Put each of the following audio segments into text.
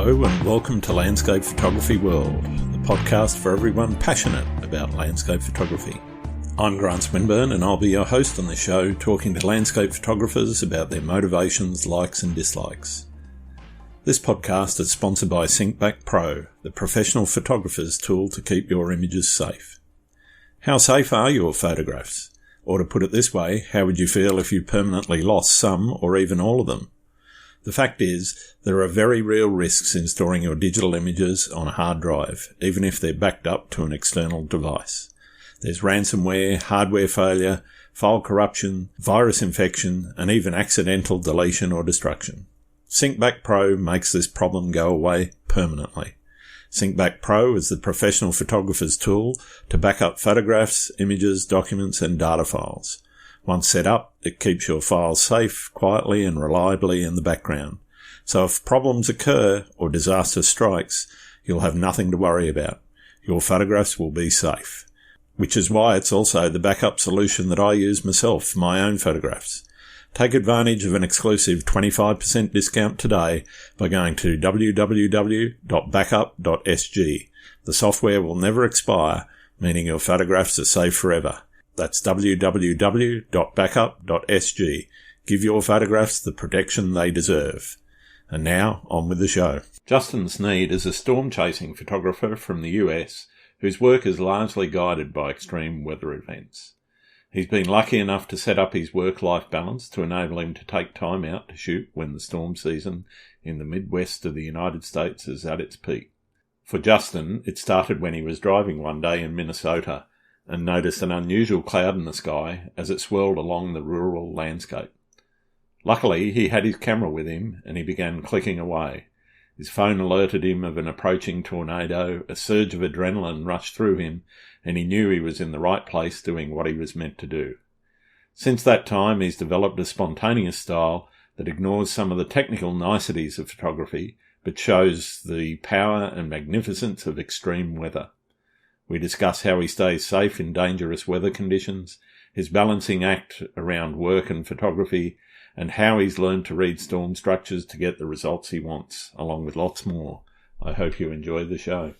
Hello and welcome to Landscape Photography World, the podcast for everyone passionate about landscape photography. I'm Grant Swinburne and I'll be your host on the show, talking to landscape photographers about their motivations, likes and dislikes. This podcast is sponsored by SyncBack Pro, the professional photographer's tool to keep your images safe. How safe are your photographs? Or to put it this way, how would you feel if you permanently lost some or even all of them? The fact is, there are very real risks in storing your digital images on a hard drive, even if they're backed up to an external device. There's ransomware, hardware failure, file corruption, virus infection, and even accidental deletion or destruction. SyncBack Pro makes this problem go away permanently. SyncBack Pro is the professional photographer's tool to back up photographs, images, documents, and data files. Once set up, it keeps your files safe, quietly and reliably in the background. So if problems occur or disaster strikes, you'll have nothing to worry about. Your photographs will be safe. Which is why it's also the backup solution that I use myself for my own photographs. Take advantage of an exclusive 25% discount today by going to www.backup.sg. The software will never expire, meaning your photographs are safe forever. That's www.backup.sg. Give your photographs the protection they deserve. And now, on with the show. Justin Snead is a storm-chasing photographer from the US whose work is largely guided by extreme weather events. He's been lucky enough to set up his work-life balance to enable him to take time out to shoot when the storm season in the Midwest of the United States is at its peak. For Justin, it started when he was driving one day in Minnesota and noticed an unusual cloud in the sky as it swirled along the rural landscape. Luckily, he had his camera with him and he began clicking away. His phone alerted him of an approaching tornado, a surge of adrenaline rushed through him, and he knew he was in the right place doing what he was meant to do. Since that time, he's developed a spontaneous style that ignores some of the technical niceties of photography, but shows the power and magnificence of extreme weather. We discuss how he stays safe in dangerous weather conditions, his balancing act around work and photography, and how he's learned to read storm structures to get the results he wants, along with lots more. I hope you enjoy the show.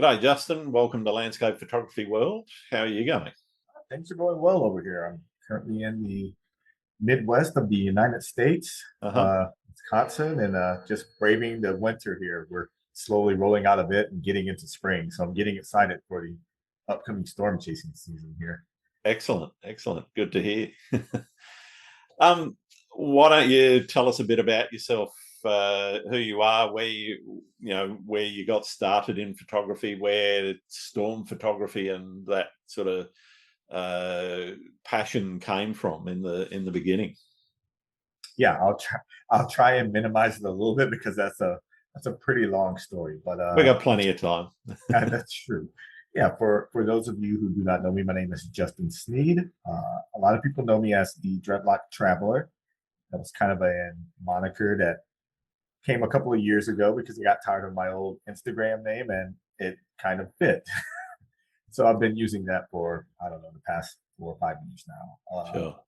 G'day, Justin. Welcome to Landscape Photography World. How are you going? Things are going well over here. I'm currently in the Midwest of the United States, Wisconsin, and just braving the winter here. We're slowly rolling out of it and getting into spring. So I'm getting excited for the upcoming storm chasing season here. Excellent. Good to hear. Why don't you tell us a bit about yourself, who you are, where you got started in photography, where storm photography and that sort of passion came from in the beginning. Yeah, I'll try and minimize it a little bit because that's a pretty long story. But we got plenty of time. That's true. Yeah, for those of you who do not know me, my name is Justin Snead. A lot of people know me as the Dreadlock Traveler. That was kind of a moniker that came a couple of years ago because I got tired of my old Instagram name and it kind of fit. So I've been using that for, the past 4 or 5 years now. Sure.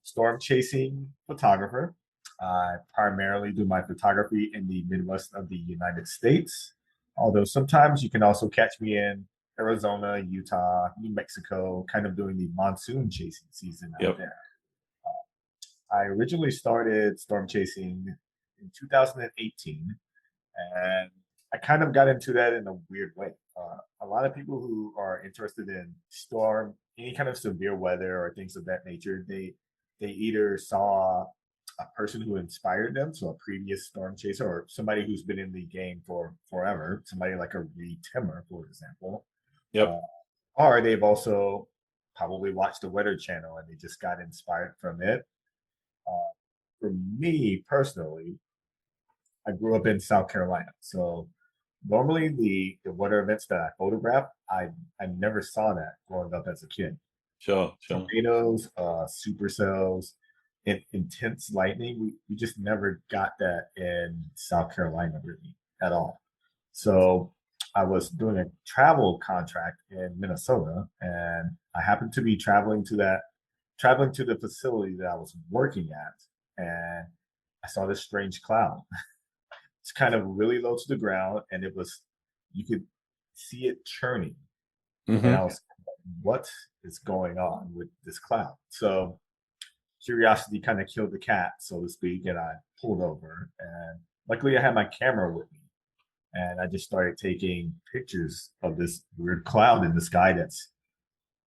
Storm chasing photographer. I primarily do my photography in the Midwest of the United States. Although sometimes you can also catch me in Arizona, Utah, New Mexico, kind of doing the monsoon chasing season out there. I originally started storm chasing in 2018, and I kind of got into that in a weird way. A lot of people who are interested in storm, any kind of severe weather or things of that nature, they either saw a person who inspired them, so a previous storm chaser or somebody who's been in the game for forever, somebody like a Reed Timmer, for example. Or they've also probably watched the Weather Channel and they just got inspired from it. For me personally, I grew up in South Carolina, so normally the weather events that I photograph, I never saw that growing up as a kid. Sure. Tornadoes, supercells, intense lightning. We just never got that in South Carolina really at all. So I was doing a travel contract in Minnesota, and I happened to be traveling to the facility that I was working at, and I saw this strange cloud. it's kind of really low to the ground, and you could see it churning. And I Mm-hmm. was, what is going on with this cloud? So curiosity kind of killed the cat, so to speak, and I pulled over. And luckily, I had my camera with me, and I just started taking pictures of this weird cloud in the sky that's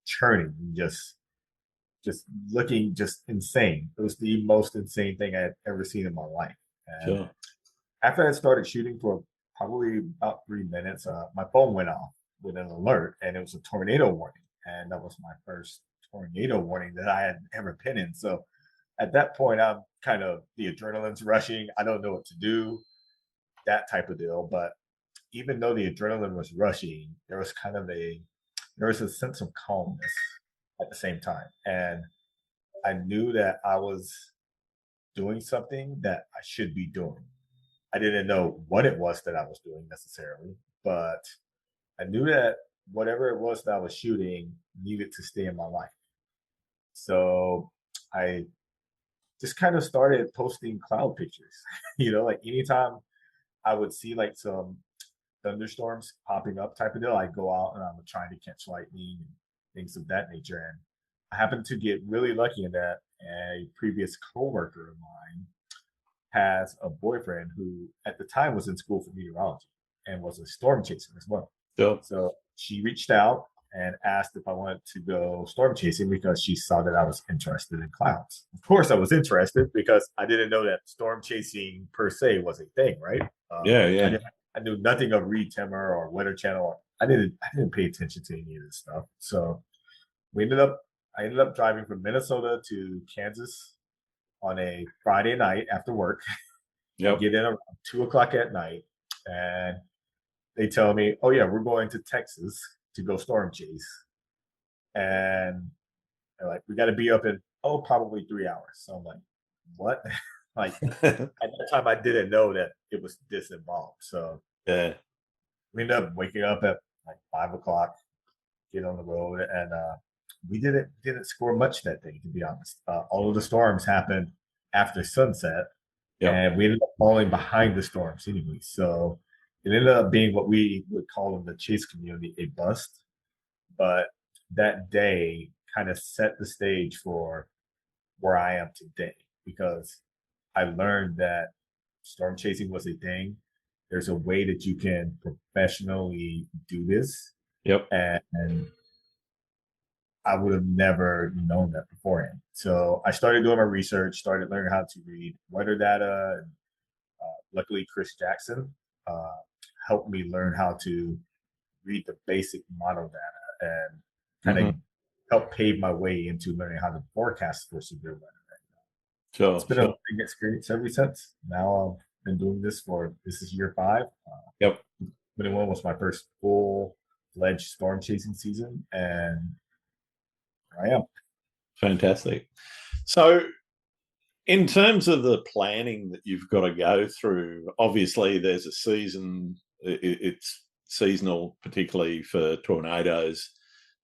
churning, and just looking just insane. It was the most insane thing I had ever seen in my life. And Sure. after I started shooting for probably about 3 minutes, my phone went off with an alert, and it was a tornado warning. And that was my first tornado warning that I had ever been in. So at that point, I'm kind of, the adrenaline's rushing. I don't know what to do, that type of deal. But even though the adrenaline was rushing, there was a sense of calmness at the same time. And I knew that I was doing something that I should be doing. I didn't know what it was that I was doing necessarily, but I knew that whatever it was that I was shooting needed to stay in my life. So I just kind of started posting cloud pictures. Like anytime I would see like some thunderstorms popping up type of deal, I go out and I'm trying to catch lightning and things of that nature. And I happened to get really lucky in that a previous coworker of mine has a boyfriend who at the time was in school for meteorology and was a storm chaser as well. Sure. So she reached out and asked if I wanted to go storm chasing because she saw that I was interested in clouds. Of course, I was interested because I didn't know that storm chasing per se was a thing, right? Yeah, I, yeah. I knew nothing of Reed Timmer or Weather Channel. I didn't pay attention to any of this stuff. So we ended up I ended up driving from Minnesota to Kansas on a Friday night after work. I Yep. get in around 2 o'clock at night, and they tell me, "Oh yeah, we're going to Texas to go storm chase." And they're like, "We got to be up in probably 3 hours." So I'm like, "What?" Like at that time, I didn't know that it was this involved. So Yeah. we ended up waking up at like 5 o'clock, get on the road, and we didn't score much that day, to be honest. All of the storms happened after sunset, Yep. and we ended up falling behind the storms anyway. So it ended up being what we would call in the chase community a bust. But that day kind of set the stage for where I am today because I learned that storm chasing was a thing. There's a way that you can professionally do this, Yep. and I would have never known that beforehand. So I started doing my research, started learning how to read weather data. And luckily, Chris Jackson uh, helped me learn how to read the basic model data and kind of Mm-hmm. help pave my way into learning how to forecast for severe weather. It's Sure. been a Sure. learning experience ever since. Now I've been doing this is year 5. Yep. 21 was my first full fledged storm chasing season, and here I am. Fantastic. So, in terms of the planning that you've got to go through, obviously there's a season. It's seasonal, particularly for tornadoes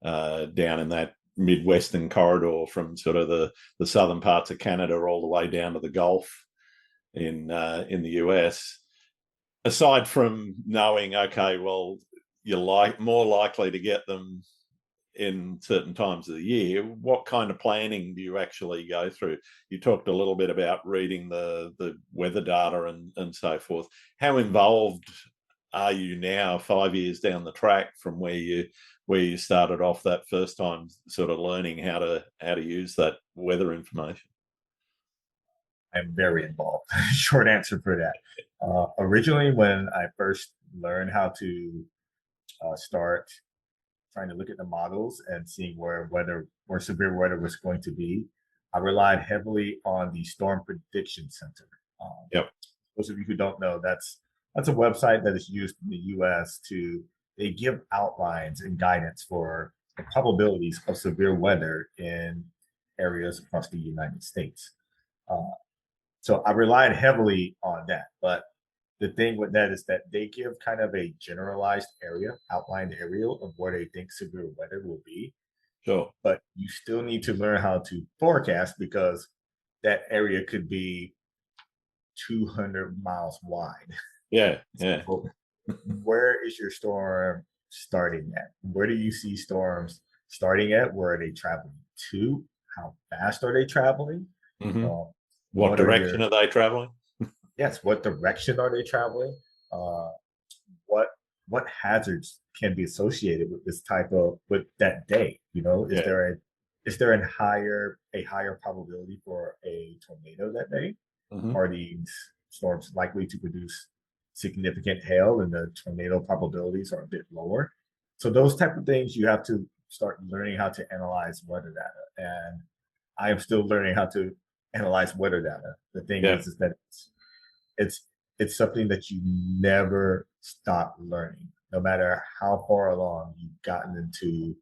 down in that Midwestern corridor from sort of the southern parts of Canada all the way down to the Gulf in the US. Aside from knowing, okay, well, you're more likely to get them in certain times of the year, what kind of planning do you actually go through? You talked a little bit about reading the weather data and so forth. How involved are you now, 5 years down the track from where you started off that first time, sort of learning how to use that weather information? I'm very involved. Short answer for that. Originally, when I first learned how to start trying to look at the models and seeing where severe weather was going to be, I relied heavily on the Storm Prediction Center. Um, Yep. those of you who don't know, that's a website that is used in the U.S. They give outlines and guidance for the probabilities of severe weather in areas across the United States. Uh, so I relied heavily on that. But the thing with that is that they give kind of a generalized area, outlined area of where they think severe weather will be. Sure. But you still need to learn how to forecast because that area could be 200 miles wide. Yeah, yeah. So where is your storm starting at? Where do you see storms starting at? Where are they traveling to? How fast are they traveling? Hmm. Um, What what are direction your are they traveling? yes? What direction are they traveling? Uh, what what hazards can be associated with this type of with that day? You know, Yeah. is there a higher probability for a tornado that day? Hmm. Are these storms likely to produce significant hail and the tornado probabilities are a bit lower? So those type of things you have to start learning how to analyze weather data. And I am still learning how to analyze weather data. The thing Yeah. is that it's it's something that you never stop learning, no matter how far along you've gotten into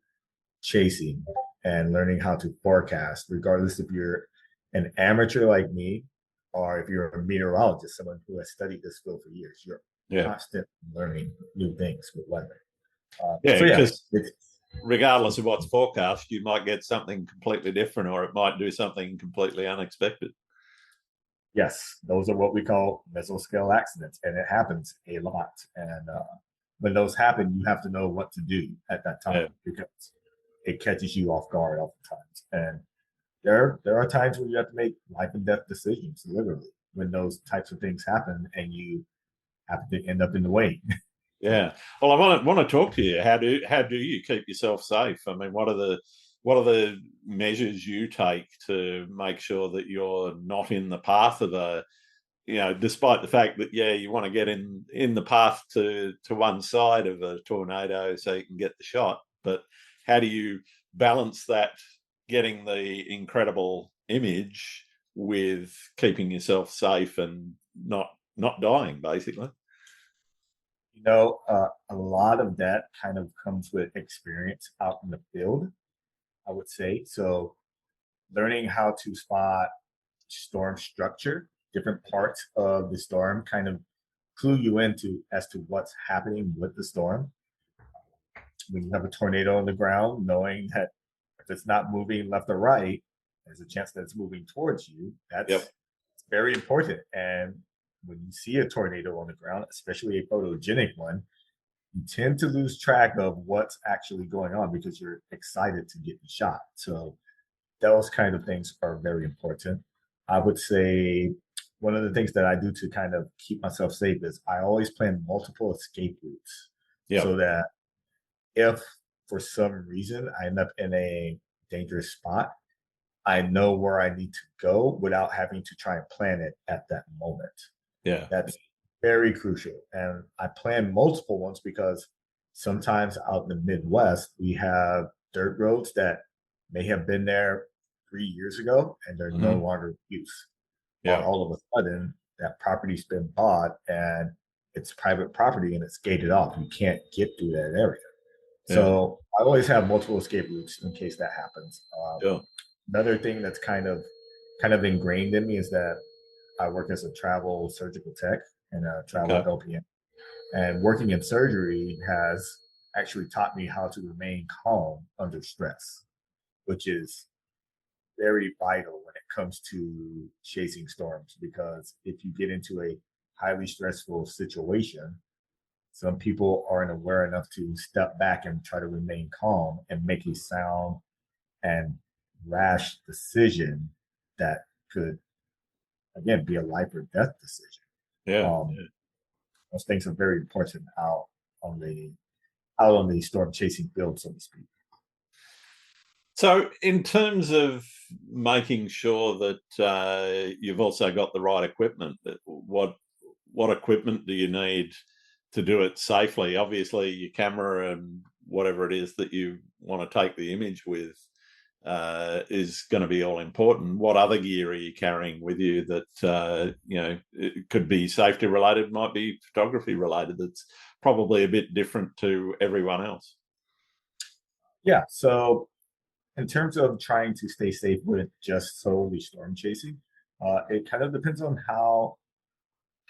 chasing and learning how to forecast, regardless if you're an amateur like me or if you're a meteorologist, someone who has studied this field for years. You're Yeah. constant learning new things with weather. Yeah. So yeah, Because regardless of what's forecast, you might get something completely different, or it might do something completely unexpected. yes, those are what we call mesoscale accidents, and it happens a lot. And when those happen, you have to know what to do at that Yeah. time because it catches you off guard oftentimes. And there are times when you have to make life and death decisions, literally, when those types of things happen, and you have to end up in the way. Yeah. Well, I want to talk to you. How do you keep yourself safe? I mean, what are the measures you take to make sure that you're not in the path of a, despite the fact that, yeah, you want to get in the path to one side of a tornado so you can get the shot, but how do you balance that, getting the incredible image with keeping yourself safe and not dying, basically? A lot of that kind of comes with experience out in the field, I would say. So learning how to spot storm structure, different parts of the storm kind of clue you into as to what's happening with the storm. When you have a tornado on the ground, knowing that if it's not moving left or right, there's a chance that it's moving towards you. Yep. That's very important. And when you see a tornado on the ground, especially a photogenic one, you tend to lose track of what's actually going on because you're excited to get the shot. So those kind of things are very important. I would say one of the things that I do to kind of keep myself safe is I always plan multiple escape routes so Yep. that if for some reason I end up in a dangerous spot, I know where I need to go without having to try and plan it at that moment. Yeah. That's very crucial. And I plan multiple ones because sometimes out in the Midwest, we have dirt roads that may have been there 3 years ago and they're no Hmm. longer in use. Or Yeah. all of a sudden, that property's been bought and it's private property and it's gated off. You can't get through that area. Yeah. So I always have multiple escape routes in case that happens. Sure. Another thing that's kind of ingrained in me is that I work as a travel surgical tech and a travel Okay. LPN. And working in surgery has actually taught me how to remain calm under stress, which is very vital when it comes to chasing storms. Because if you get into a highly stressful situation, some people aren't aware enough to step back and try to remain calm and make a sound and rash decision that could, again, be a life or death decision. Yeah. Um, those things are very important on the out on the storm chasing field, so to speak. So, in terms of making sure that you've also got the right equipment, what equipment do you need to do it safely? Obviously, your camera and whatever it is that you want to take the image with is going to be all important. What other gear are you carrying with you that it could be safety related, might be photography related? That's probably a bit different to everyone else. Yeah. So in terms of trying to stay safe with just solely storm chasing, it kind of depends on how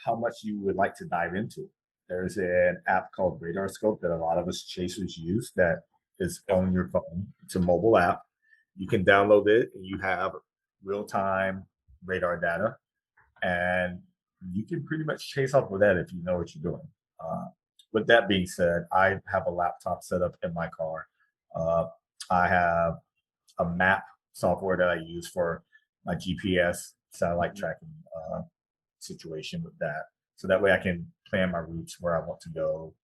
much you would like to dive into. There's an app called Radar Scope that a lot of us chasers use that is Yep. on your phone. It's a mobile app. You can download it and you have real time radar data. And you can pretty much chase off with that if you know what you're doing. Uh, with that being said, I have a laptop set up in my car. Uh, I have a map software that I use for my GPS satellite tracking situation with that. So that way I can plan my routes where I want to go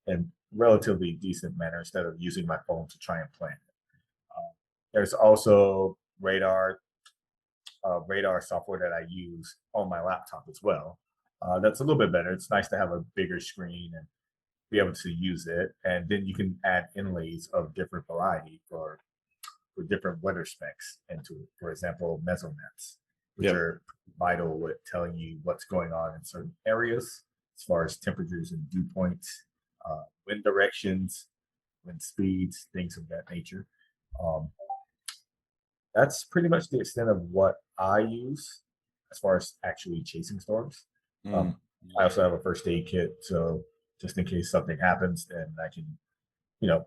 in relatively decent manner instead of using my phone to try and plan it. There's also radar software that I use on my laptop as well. That's a little bit better. It's nice to have a bigger screen and be able to use it. And then you can add inlays of different variety for different weather specs into it. For example, measurements, which are vital with telling you what's going on in certain areas as far as temperatures and dew points, wind directions, wind speeds, things of that nature. Um, that's pretty much the extent of what I use as far as actually chasing storms. Mm. I also have a first aid kit, so just in case something happens, then I can,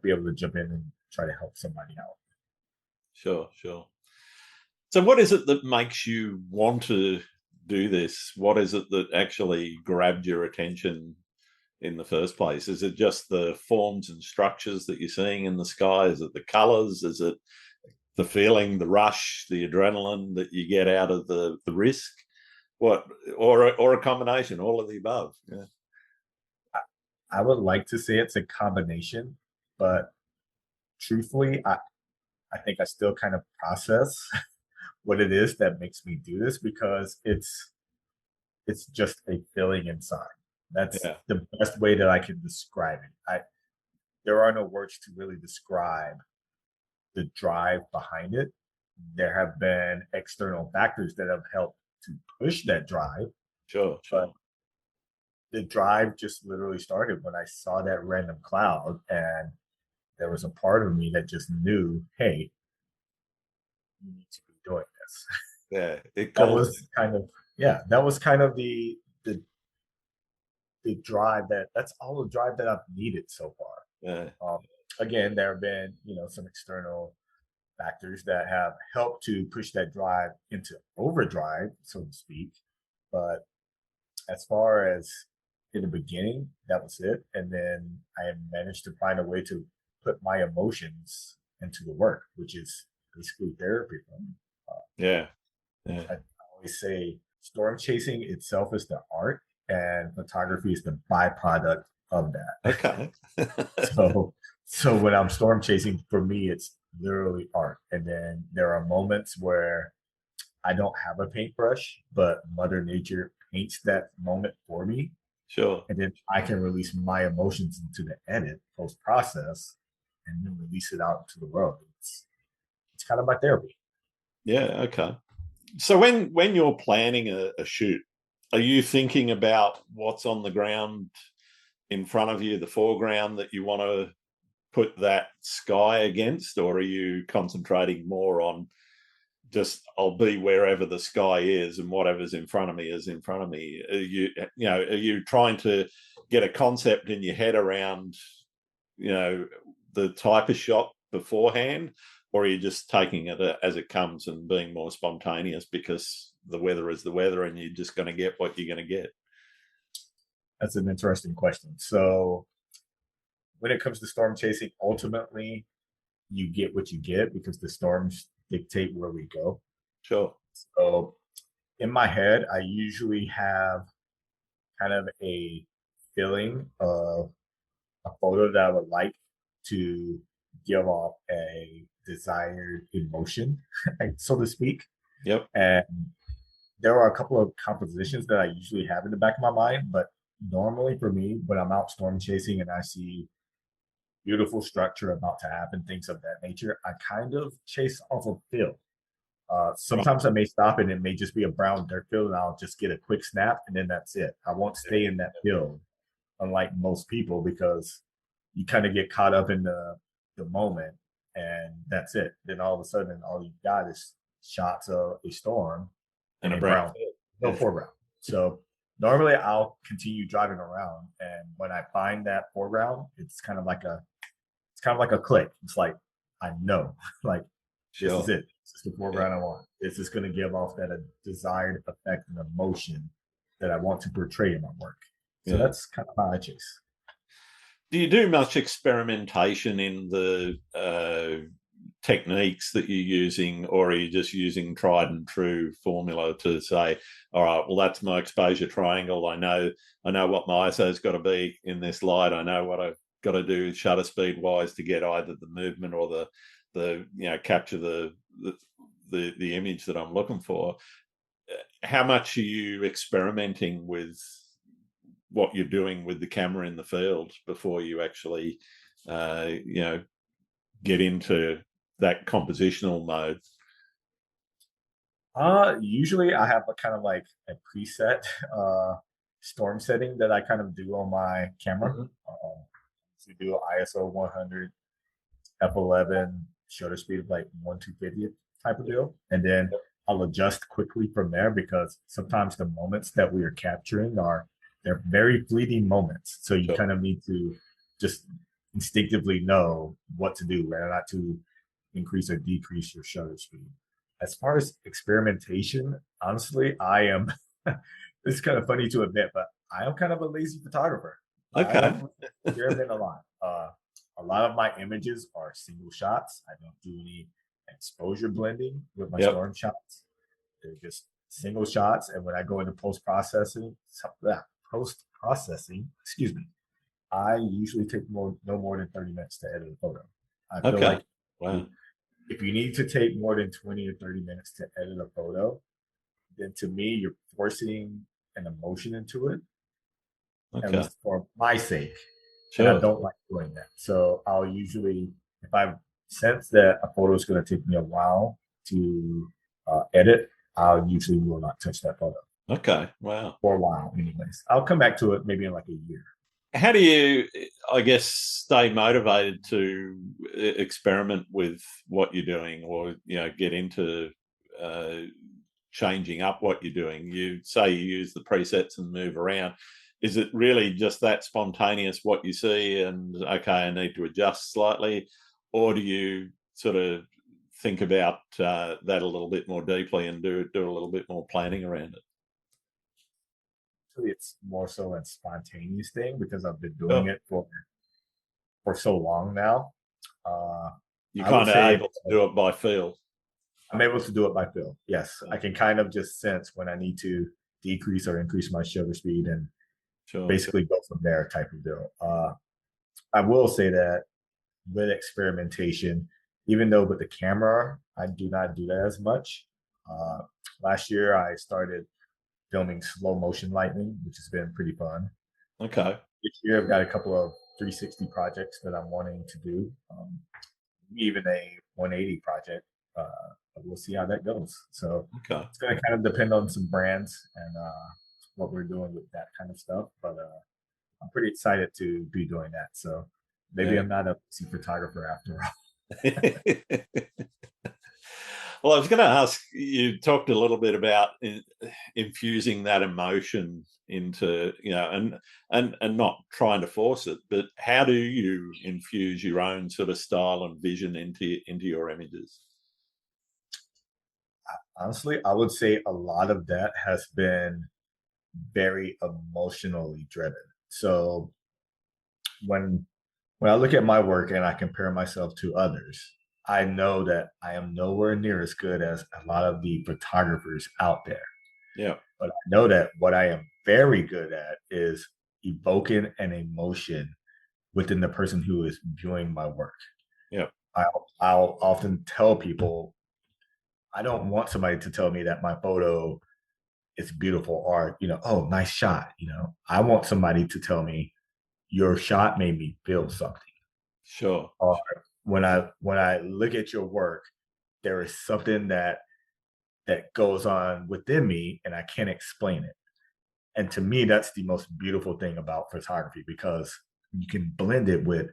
be able to jump in and try to help somebody out. Sure. So what is it that makes you want to do this? What is it that actually grabbed your attention in the first place? Is it just the forms and structures that you're seeing in the sky? Is it the colors? Is it the feeling, the rush, the adrenaline that you get out of the risk? What, or a combination, all of the above? Yeah. I would like to say it's a combination, but truthfully, I think I still kind of process what it is that makes me do this because it's just a feeling inside. That's the best way that I can describe it. There are no words to really describe the drive behind it. There have been external factors that have helped to push that drive. Sure. But the drive just literally started when I saw that random cloud, and there was a part of me that just knew, hey, you need to be doing this. Yeah, that was kind of the drive that's all the drive that I've needed so far. Yeah. Again, there have been some external factors that have helped to push that drive into overdrive, so to speak. But as far as in the beginning, that was it. And then I managed to find a way to put my emotions into the work, which is basically therapy for me. I always say storm chasing itself is the art, and photography is the byproduct of that. Okay. so when I'm storm chasing, for me, it's literally art. And then there are moments where I don't have a paintbrush, but Mother Nature paints that moment for me. Sure. And then I can release my emotions into the edit post process and then release it out into the world. It's kind of my therapy. Yeah. Okay. So when you're planning a shoot, are you thinking about what's on the ground in front of you, the foreground that you want to put that sky against, or are you concentrating more on just I'll be wherever the sky is and whatever's in front of me is in front of me? Are you trying to get a concept in your head around the type of shot beforehand, or are you just taking it as it comes and being more spontaneous because the weather is the weather and you're just going to get what you're going to get? That's an interesting question. So when it comes to storm chasing, ultimately you get what you get because the storms dictate where we go. Sure. So in my head, I usually have kind of a feeling of a photo that I would like to give off a desired emotion, so to speak. Yep. And there are a couple of compositions that I usually have in the back of my mind, but normally for me, when I'm out storm chasing and I see beautiful structure about to happen, things of that nature, I kind of chase off of field. Sometimes I may stop and it may just be a brown dirt field and I'll just get a quick snap and then that's it. I won't stay in that field, unlike most people, because you kind of get caught up in the moment and that's it. Then all of a sudden, all you got is shots of a storm and a brown field, no foreground. So normally I'll continue driving around, and when I find that foreground, it's kind of like a click. It's like I know, like this is it. This is the foreground I want. This is going to give off that desired effect and emotion that I want to portray in my work. So Yeah. that's kind of how I chase. Do you do much experimentation in the techniques that you're using, or are you just using tried and true formula to say, all right, well, that's my exposure triangle. I know what my ISO's got to be in this light. I know what I've got to do shutter speed wise to get either the movement or the capture the image that I'm looking for. How much are you experimenting with what you're doing with the camera in the field before you actually get into that compositional mode? Usually I have a kind of like a preset storm setting that I kind of do on my camera. To do ISO 100, f11, shutter speed of like 1/250th type of deal, and then I'll adjust quickly from there because sometimes the moments that we are capturing they're very fleeting moments. So you kind of need to just instinctively know what to do, whether not to increase or decrease your shutter speed. As far as experimentation, honestly, I am. It's kind of funny to admit, but I am kind of a lazy photographer. I Okay. don't experiment a lot. A lot of my images are single shots. I don't do any exposure blending with my storm shots. They're just single shots. And when I go into post processing, excuse me, I usually take no more than 30 minutes to edit a photo. I feel like if you need to take more than 20 or 30 minutes to edit a photo, then to me, you're forcing an emotion into it, at least for my sake. And I don't like doing that. So I'll usually, if I sense that a photo is going to take me a while to edit, I usually will not touch that photo. Okay. Wow. For a while, anyways. I'll come back to it maybe in like a year. How do you, I guess, stay motivated to experiment with what you're doing, or get into changing up what you're doing? You say you use the presets and move around. Is it really just that spontaneous what you see and okay, I need to adjust slightly, or do you sort of think about that a little bit more deeply and do a little bit more planning around it? It's more so a spontaneous thing because I've been doing it for so long now. You're kind of able to do it by feel. I'm able to do it by feel. Yes, I can kind of just sense when I need to decrease or increase my shutter speed and basically go from there type of deal. I will say that with experimentation, even though with the camera, I do not do that as much. Last year, I started filming slow motion lightning, which has been pretty fun. Okay. This year, I've got a couple of 360 projects that I'm wanting to do, even a 180 project. We'll see how that goes. So it's going to kind of depend on some brands and what we're doing with that kind of stuff. But I'm pretty excited to be doing that. So maybe I'm not a photographer after all. Well, I was going to ask, you talked a little bit about infusing that emotion into, and not trying to force it, but how do you infuse your own sort of style and vision into your images? Honestly, I would say a lot of that has been very emotionally driven. So when I look at my work and I compare myself to others, I know that I am nowhere near as good as a lot of the photographers out there. Yeah. But I know that what I am very good at is evoking an emotion within the person who is viewing my work. Yeah. I'll often tell people, I don't want somebody to tell me that my photo is beautiful art, oh, nice shot. I want somebody to tell me your shot made me feel something. Sure. Or when I look at your work, there is something that goes on within me and I can't explain it. And to me, that's the most beautiful thing about photography because you can blend it with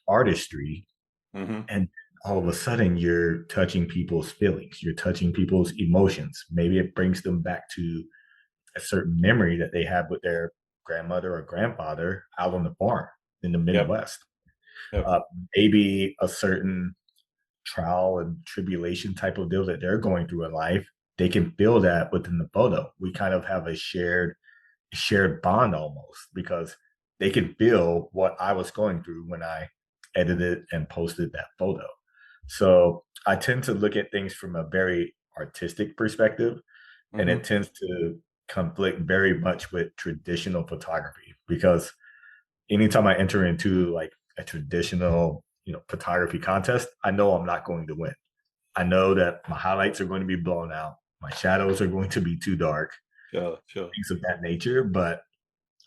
artistry and all of a sudden you're touching people's feelings, you're touching people's emotions. Maybe it brings them back to a certain memory that they had with their grandmother or grandfather out on the farm in the Midwest. Maybe a certain trial and tribulation type of deal that they're going through in life they can feel that within the photo. We kind of have a shared bond almost because they can feel what I was going through when I edited and posted that photo. So I tend to look at things from a very artistic perspective, and Hmm. it tends to conflict very much with traditional photography because anytime I enter into like a traditional, photography contest, I know I'm not going to win. I know that my highlights are going to be blown out, my shadows are going to be too dark, Sure, sure. things of that nature, but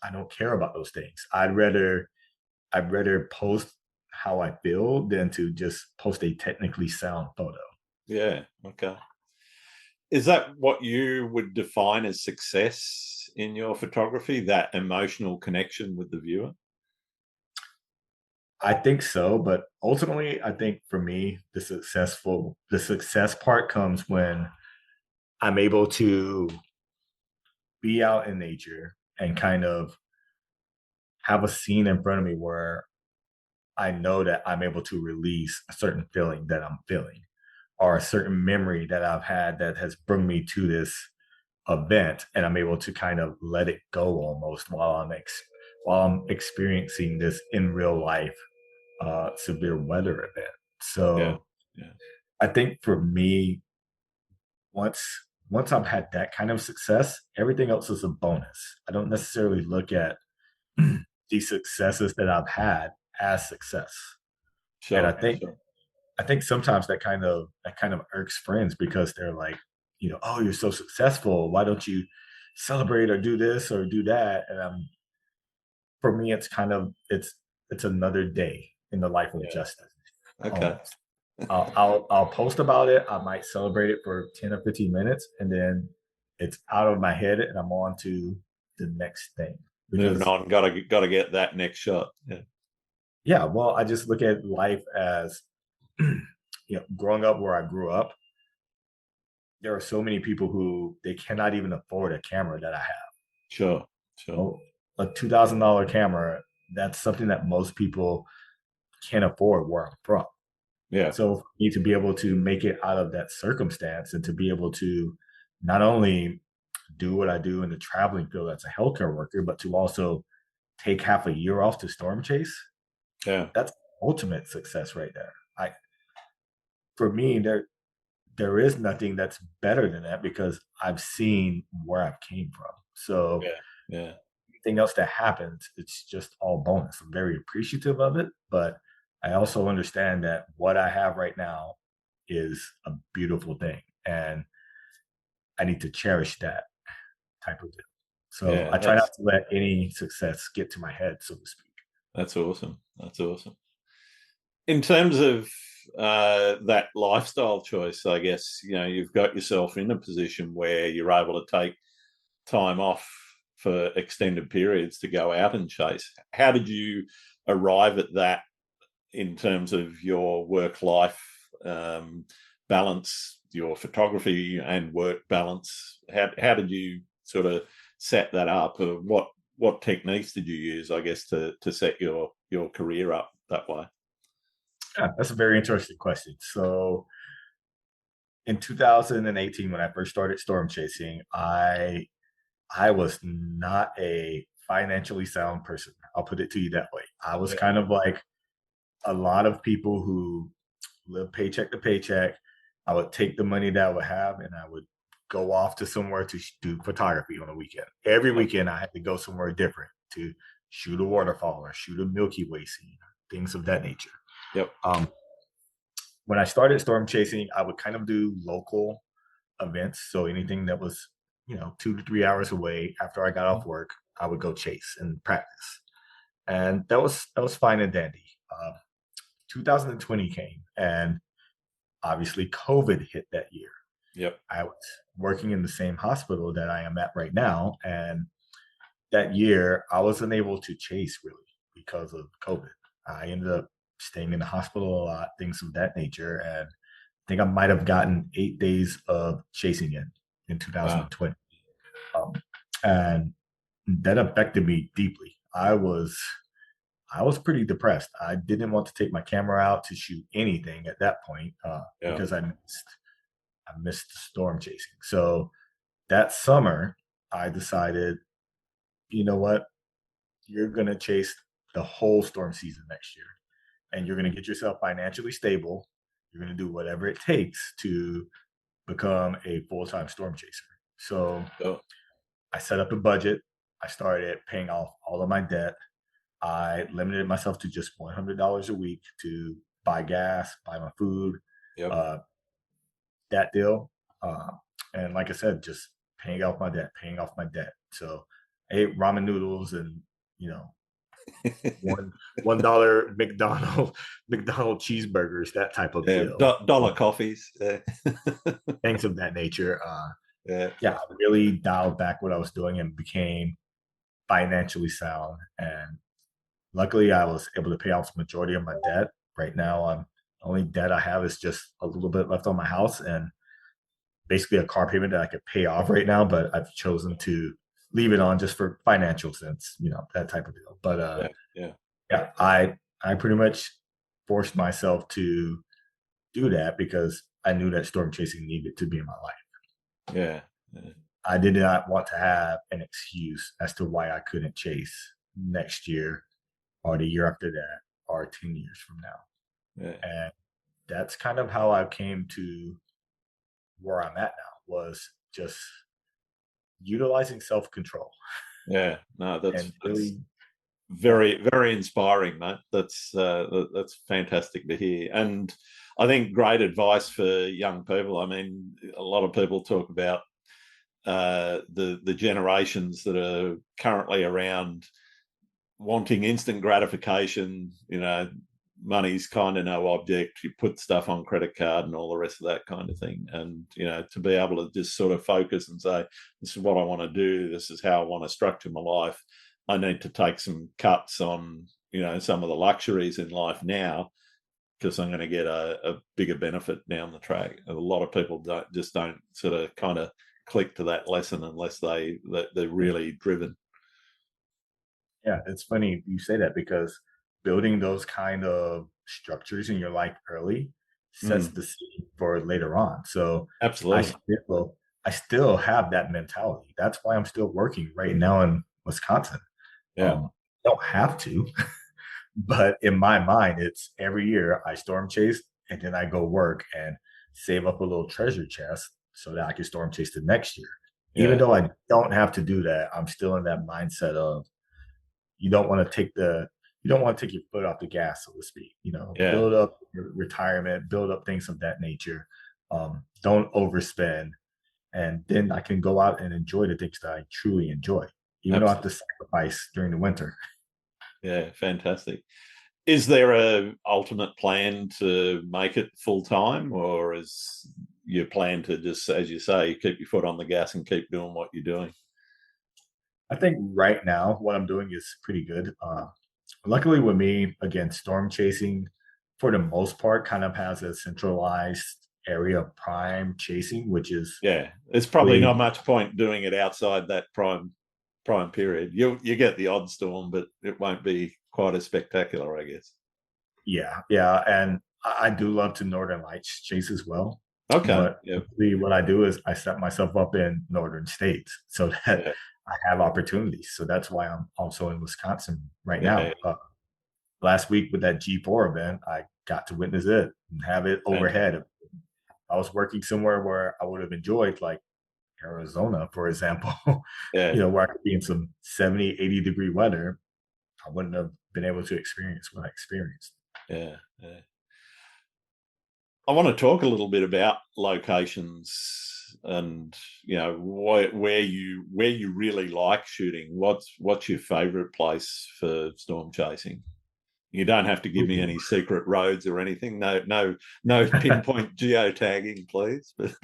I don't care about those things. I'd rather post how I feel than to just post a technically sound photo. Yeah. Okay. Is that what you would define as success in your photography? That emotional connection with the viewer? I think so, but ultimately, I think for me, the success part comes when I'm able to be out in nature and kind of have a scene in front of me where I know that I'm able to release a certain feeling that I'm feeling or a certain memory that I've had that has brought me to this event, and I'm able to kind of let it go almost while I'm experiencing this in real life severe weather event. Yeah. So Yeah. I think for me, once once I've had that kind of success, everything else is a bonus. I don't necessarily look at the successes that I've had as success. And I Sure. think Sure. I think sometimes that kind of irks friends because they're like, oh, you're so successful. Why don't you celebrate or do this or do that? And for me, it's kind of it's another day in the life of Yeah. justice Okay. almost. I'll post about it. I might celebrate it for 10 or 15 minutes, and then it's out of my head, and I'm on to the next thing. Moving Because on. Got to get that next shot. Yeah. yeah, well, I just look at life as growing up where I grew up. There are so many people who they cannot even afford a camera that I have. Sure. Sure. Oh, a $2,000 camera. That's something that most people can't afford where I'm from. Yeah. So for me to be able to make it out of that circumstance and to be able to not only do what I do in the traveling field as a healthcare worker, but to also take half a year off to storm chase, Yeah. that's ultimate success right there. I For me, there is nothing that's better than that because I've seen where I've came from. So Yeah. Yeah. anything else that happens, it's just all bonus. I'm very appreciative of it, but I also understand that what I have right now is a beautiful thing, and I need to cherish that type of deal. So Yeah. I try not to let any success get to my head, so to speak. That's awesome. That's awesome. In terms of that lifestyle choice, I guess you've got yourself in a position where you're able to take time off for extended periods to go out and chase. How did you arrive at that in terms of your work life balance, your photography and work balance? How did you sort of set that up? What techniques did you use, I guess, to set your career up that way? Yeah, that's a very interesting question. So in 2018, when I first started storm chasing, I was not a financially sound person. I'll put it to you that way. I was Yeah. kind of like a lot of people who live paycheck to paycheck. I would take the money that I would have and I would go off to somewhere to do photography on a weekend. Every Yep. weekend, I had to go somewhere different to shoot a waterfall or shoot a Milky Way scene, things of that nature. Yep. Um, when I started storm chasing, I would kind of do local events. So anything that was, 2 to 3 hours away after I got off work, I would go chase and practice. And that was fine and dandy. 2020 came, and obviously COVID hit that year. Yep. I was working in the same hospital that I am at right now, and that year I wasn't able to chase really because of COVID. I ended up staying in the hospital a lot, things of that nature, and I think I might have gotten 8 days of chasing in Wow. 2020, um, and that affected me deeply. I was pretty depressed. I didn't want to take my camera out to shoot anything at that point Yeah. because I missed I missed the storm chasing. So that summer, I decided, you know what, you're gonna chase the whole storm season next year, and you're gonna get yourself financially stable. You're gonna do whatever it takes to become a full-time storm chaser. So Oh, I set up a budget. I started paying off all of my debt. I limited myself to just $100 a week to buy gas, buy my food, yep. uh, that deal. Uh, and like I said, just paying off my debt. So I ate ramen noodles and, you know, $1 McDonald cheeseburgers, that type of Yeah, deal. dollar coffees. Yeah. Things of that nature. Yeah. Yeah, I really dialed back what I was doing and became financially sound. And luckily, I was able to pay off the majority of my debt. Right now, only debt I have is just a little bit left on my house and basically a car payment that I could pay off right now. But I've chosen to leave it on just for financial sense, that type of deal. But Yeah. Yeah. yeah, I pretty much forced myself to do that because I knew that storm chasing needed to be in my life. Yeah. Yeah. I did not want to have an excuse as to why I couldn't chase next year or the year after that or 10 years from now. Yeah. And that's kind of how I came to where I'm at now, was just utilizing self-control Yeah. No, that's and really, yeah, very, very inspiring, mate. That's fantastic to hear, and I think great advice for young people. I mean, a lot of people talk about the generations that are currently around wanting instant gratification. Money's kind of no object. You put stuff on credit card and all the rest of that kind of thing. And to be able to just sort of focus and say, this is what I want to do. This is how I want to structure my life. I need to take some cuts on some of the luxuries in life now, because I'm going to get a bigger benefit down the track. A lot of people don't sort of kind of click to that lesson unless they're really driven. yeah, it's funny you say that because building those kind of structures in your life early sets Mm, the scene for later on. So I absolutely. still I still have that mentality. That's why I'm still working right now in Wisconsin. Yeah. I don't have to, but in my mind, it's every year I storm chase and then I go work and save up a little treasure chest so that I can storm chase the next year. Even Yeah. though I don't have to do that, I'm still in that mindset of you don't want to take the you don't want to take your foot off the gas, so to speak. Yeah. Build up your retirement, build up things of that nature. Don't overspend, and then I can go out and enjoy the things that I truly enjoy, even though I have to Absolutely. sacrifice during the winter. Yeah. Fantastic. Is there a ultimate plan to make it full time, or is your plan to just, as you say, keep your foot on the gas and keep doing what you're doing? I think right now what I'm doing is pretty good. Luckily, with me, again, storm chasing for the most part kind of has a centralized area of prime chasing, which is Yeah, there's probably not really, much point doing it outside that prime period. You get the odd storm, but it won't be quite as spectacular, I guess. yeah, yeah. And I do love to Northern Lights chase as well. Okay. But Yep. what I do is I set myself up in northern states so that Yeah. I have opportunities. So that's why I'm also in Wisconsin right Yeah. now. Last week with that G4 event, I got to witness it and have it Fantastic. overhead. I was working somewhere where I would have enjoyed, like Arizona, for example, Yeah. where I could be in some 70, 80-degree weather. I wouldn't have been able to experience what I experienced. Yeah. Yeah. I want to talk a little bit about locations and where you really like shooting. What's your favorite place for storm chasing? You don't have to give me Ooh. any secret roads or anything. No, no, no pinpoint geotagging, please. But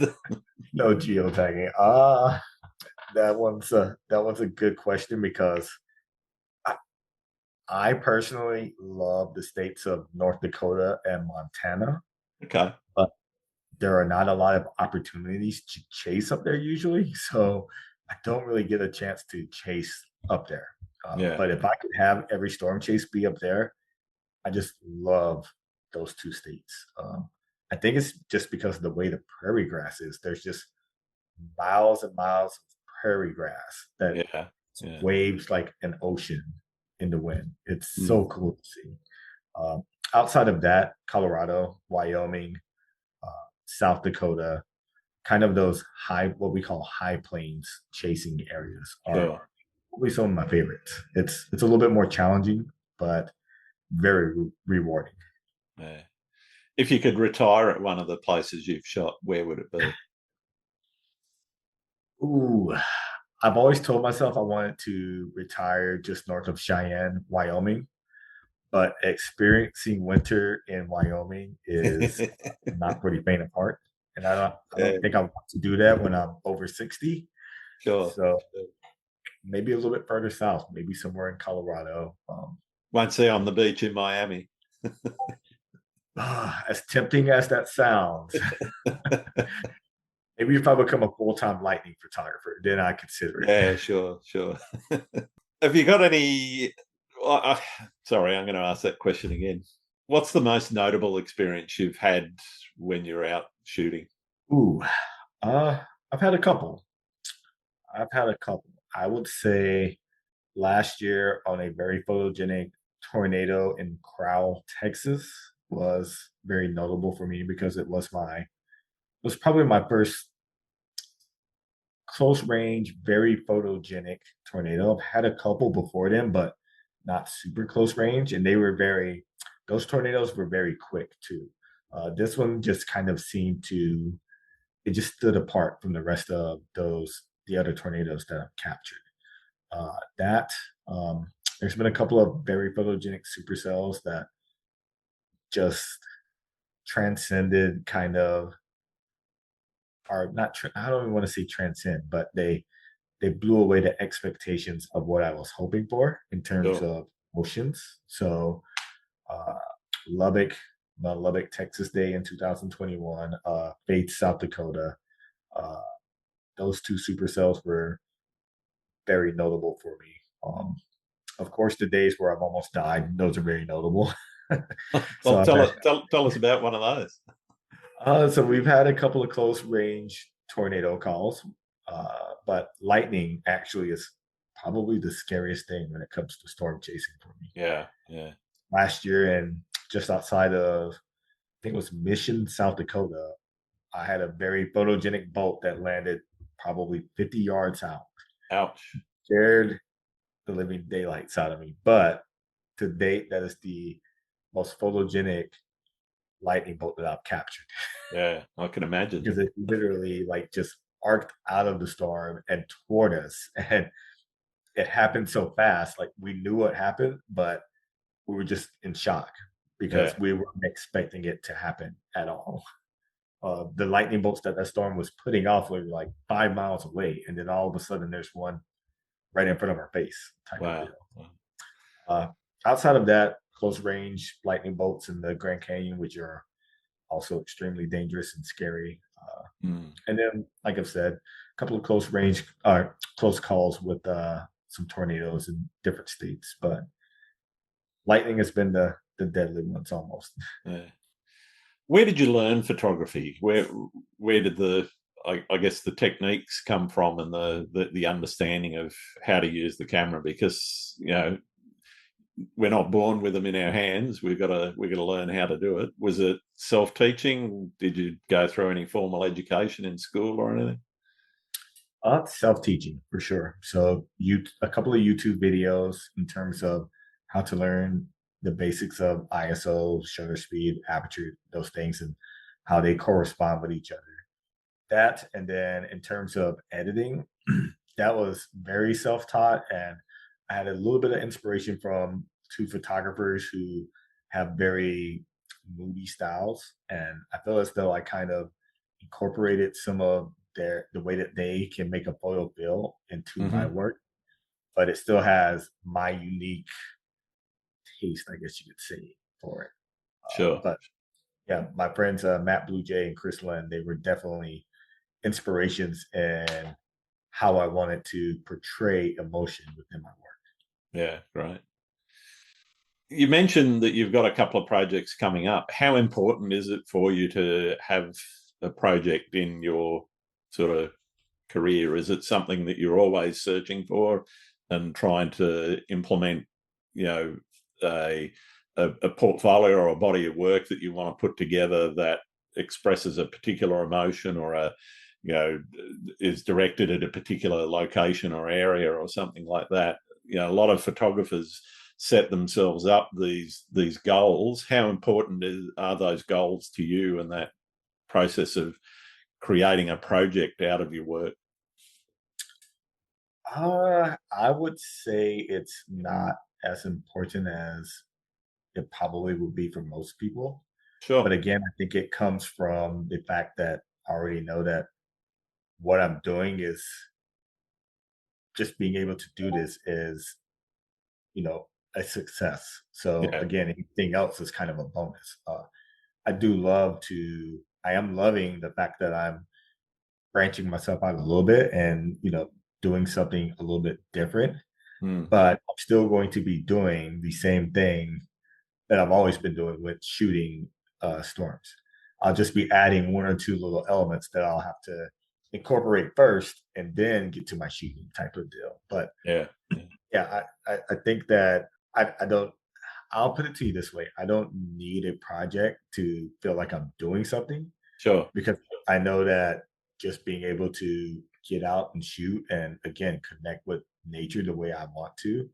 No geotagging. That one's a good question because I, I personally love the states of North Dakota and Montana, okay, but there are not a lot of opportunities to chase up there usually. So I don't really get a chance to chase up there. yeah, But if I could have every storm chase be up there, I just love those two states. I think it's just because of the way the prairie grass is. There's just miles and miles of prairie grass that Yeah. Yeah. waves like an ocean in the wind. It's Mm. so cool to see. Um, Outside of that, Colorado, Wyoming, South Dakota, kind of those what we call high plains chasing areas are Sure. probably some of my favorites. It's a little bit more challenging, but very rewarding. Yeah. If you could retire at one of the places you've shot, where would it be? Ooh, I've always told myself I wanted to retire just north of Cheyenne, Wyoming, but experiencing winter in Wyoming is not for the faint of heart, and I Yeah, don't think I want to do that when I'm over 60. sure. So maybe a little bit further south, maybe somewhere in Colorado. Won't see on the beach in Miami. As tempting as that sounds, maybe if I become a full-time lightning photographer, then I consider it. Yeah, sure, sure. Have you got any? Sorry, I'm going to ask that question again. What's the most notable experience you've had when you're out shooting? Ooh, uh, I've had a couple. I've had a couple. I would say last year on a very photogenic tornado in Crowell, Texas was very notable for me because it was probably my first close range, very photogenic tornado. I've had a couple before then, but not super close range. And those tornadoes were very quick too. This one just kind of it just stood apart from the rest of the other tornadoes that I've captured. That there's been a couple of very photogenic supercells that just transcended kind of are not I don't even want to say transcend, but they blew away the expectations of what I was hoping for in terms Sure. of motions. So uh, Lubbock, Lubbock, Texas Day in 2021, Faith, South Dakota. Uh, those two supercells were very notable for me. Of course, the days where I've almost died, those are very notable. So Well, I've had, tell us about one of those. so we've had a couple of close range tornado calls, but lightning actually is probably the scariest thing when it comes to storm chasing for me. Yeah, yeah. Last year, and just outside of, I think it was Mission, South Dakota, I had a very photogenic bolt that landed probably 50 yards out. Ouch. Scared the living daylights out of me. But to date, that is the most photogenic lightning bolt that I've captured Yeah, I can imagine. because it literally like just arced out of the storm and toward us. And it happened so fast. Like we knew what happened, but we were just in shock Yeah, because we weren't expecting it to happen at all. The lightning bolts that storm was putting off were like 5 miles away, and then all of a sudden there's one right in front of our face, type of wow. deal. Uh, Outside of that, close range lightning bolts in the Grand Canyon, which are also extremely dangerous and scary. Mm. And then, like I've said, a couple of close calls with some tornadoes in different states, but lightning has been the deadly ones almost. Yeah. Where did you learn photography? Where did I guess the techniques come from and the understanding of how to use the camera? Because we're not born with them in our hands. We've got to learn how to do it. Was it self-teaching? Did you go through any formal education in school or anything? Self-teaching for sure. So a couple of YouTube videos in terms of how to learn the basics of ISO, shutter speed, aperture, those things, and how they correspond with each other. That, and then in terms of editing, that was very self-taught, and I had a little bit of inspiration from two photographers who have very moody styles, and I feel as though I kind of incorporated some of the way that they can make a photo feel into my Mm-hmm. work, but it still has my unique taste, I guess you could say, for it. Sure. But yeah, my friends Matt Blue Jay and Chris Lynn, they were definitely inspirations in how I wanted to portray emotion within my work. Yeah, great. You mentioned that you've got a couple of projects coming up. How important is it for you to have a project in your sort of career? Is it something that you're always searching for and trying to implement, you know, a, a portfolio or a body of work that you want to put together that expresses a particular emotion or is directed at a particular location or area or something like that? A lot of photographers set themselves up these goals. How important are those goals to you and that process of creating a project out of your work? I would say it's not as important as it probably would be for most people. But Sure. again, I think it comes from the fact that I already know that what I'm doing is just being able to do this is, you know, a success. So Yeah. again, anything else is kind of a bonus. I do love to, I am loving the fact that I'm branching myself out a little bit and, doing something a little bit different, Mm. but I'm still going to be doing the same thing that I've always been doing with shooting storms. I'll just be adding one or two little elements that I'll have to incorporate first and then get to my shooting type of deal. But Yeah. Yeah. yeah, I think that I don't, I'll put it to you this way. I don't need a project to feel like I'm doing something, Sure. because I know that just being able to get out and shoot and again connect with nature the way I want to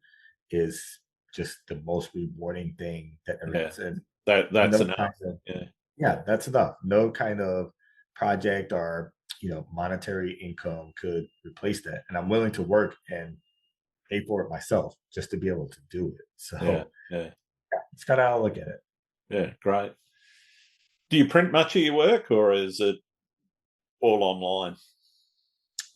is just the most rewarding thing that there Yeah. is. And That's no enough. kind of, Yeah. yeah, that's enough. No kind of project or monetary income could replace that. And I'm willing to work and pay for it myself just to be able to do it. Yeah. So Yeah. yeah, it's kind of how I look at it. Yeah. Great. Do you print much of your work, or is it all online?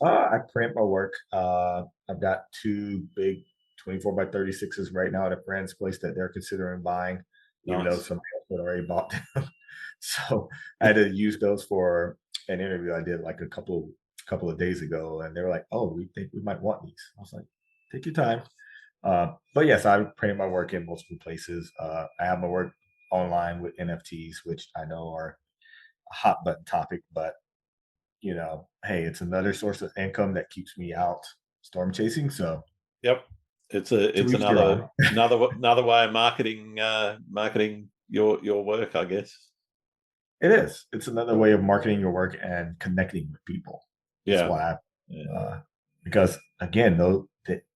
I print my work. I've got two big 24 by 36s right now at a friend's place that they're considering buying, even though Nice. somebody else had already bought them. So I had to use those for an interview I did like a couple of days ago, and they were like, "Oh, we think we might want these." I was like, "Take your time." But yes, I print my work in multiple places. I have my work online with NFTs, which I know are a hot button topic, but hey, it's another source of income that keeps me out storm chasing. So Yep. to It's each their another own. another way of marketing your work, I guess. It is. It's another way of marketing your work and connecting with people. That's Yeah. why Yeah. because again, though,